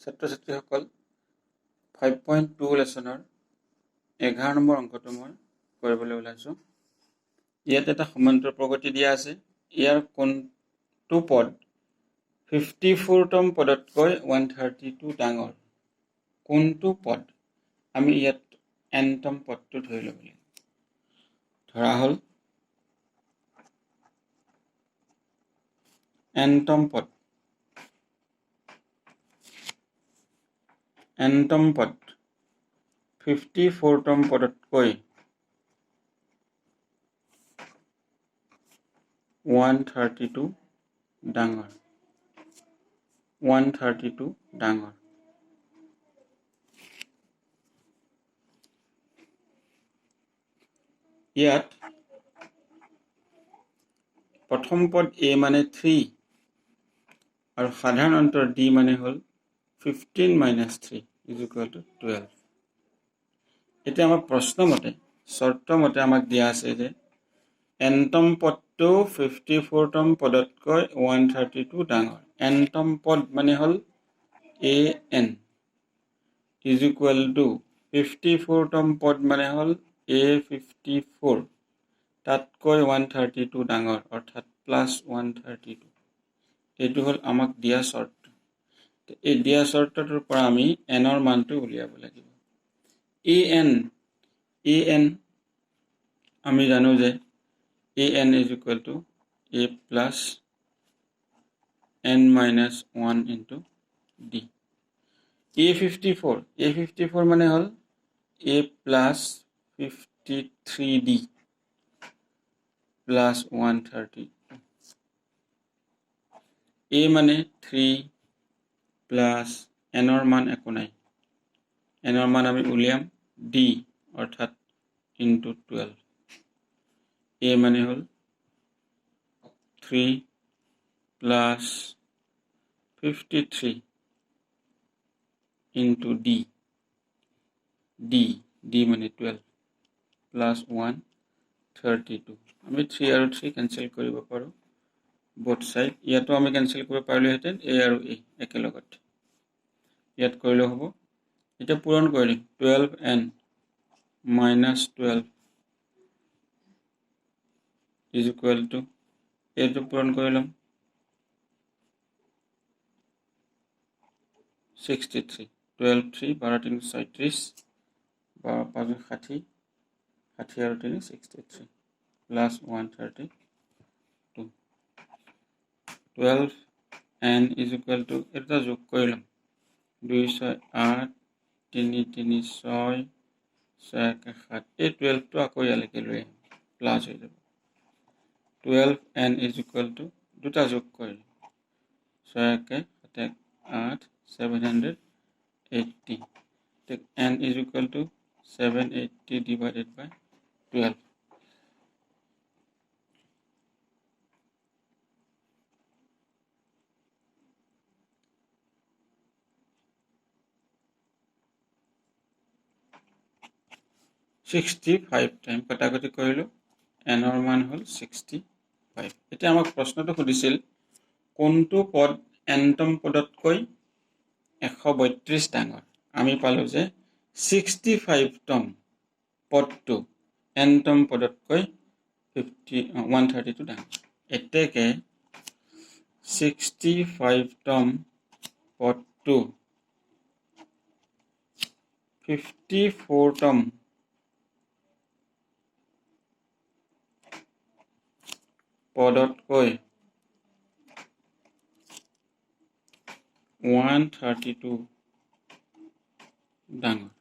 ছাত্ৰ-ছাত্ৰীসকল 5.2 লেচনৰ 11 নম্বৰ অংকটো মই কৰিবলৈ ওলাইছোঁ। ইয়াত এটা সমান্তৰাল প্ৰগতি দিয়া আছে। ইয়াৰ কোনটো পদ 54তম পদতকৈ 132 ডাঙৰ? কোনটো পদ? আমি ইয়াত nতম পদটো ধৰি ল'ব লাগিব। ধৰা হ'ল nতম পদ। nতম পদ 54তম পদতকৈ 132 ডাঙৰ। 132 ডাঙৰ। ইয়াত প্ৰথম পদ a মানে 3 আৰু সাধাৰণ অন্তৰ d মানে হ'ল 15 - 3 = 12। এতিয়া আমাৰ প্ৰশ্নমতে চৰ্তমতে আমাক দিয়া আছে যে nতম পদটো 54তম পদতকৈ 132 ডাঙৰ। nতম পদ মানে হ'ল an = 54তম পদ মানে হ'ল a54, তাতকৈ 132 ডাঙৰ অৰ্থাৎ +132। এইটো হ'ল আমাক দিয়া চৰ্ত। এই দিয়া চৰ্তটোৰ পৰা আমি nৰ মানটো উলিয়াব লাগিব। an আমি জানো যে an = a + n - 1 × d। a54 মানে হ'ল a + 53d + 132। a মানে 3 প্লাছ nৰ মান একো নাই। nৰ মান আমি উলিয়াম d অৰ্থাৎ × 12। a মানে হ'ল 3 + 53 × d মানে 12 + 132। আমি 3 আৰু 3 কেনচেল কৰিব পাৰোঁ both side। ইয়াতো আমি কেনচেল কৰিব পাৰিলোহেঁতেন a আৰু a একেলগত। ইয়াত কৰিলেও হ'ব। এতিয়া পূৰণ কৰি দিম 12n - 12 = এইটো পূৰণ কৰি ল'ম 63। 12 3 12 3 36 12 5 60 60 আৰু 3 63 + 132। 12n = এটা যোগ কৰি ল'ম 2 6 8 3 3 6 6 7। এই 12টো আকৌ ইয়ালৈকে লৈ আহিম প্লাছ হৈ যাব। 12n = দুটা যোগ কৰি 6 1 7 8 780। n = 780 / 12। টাইম কটাকটি কৰিলোঁ। nৰ মান হ'ল 65। এতিয়া আমাক প্ৰশ্নটো সুধিছিল কোনটো পদ nতম পদতকৈ 132 ডাঙৰ? আমি পালোঁ যে 65তম পদটো nতম পদতকৈ 132 ডাঙৰ। এতেকে 65তম পদটো 54তম পদতকৈ 132 ডাঙৰ।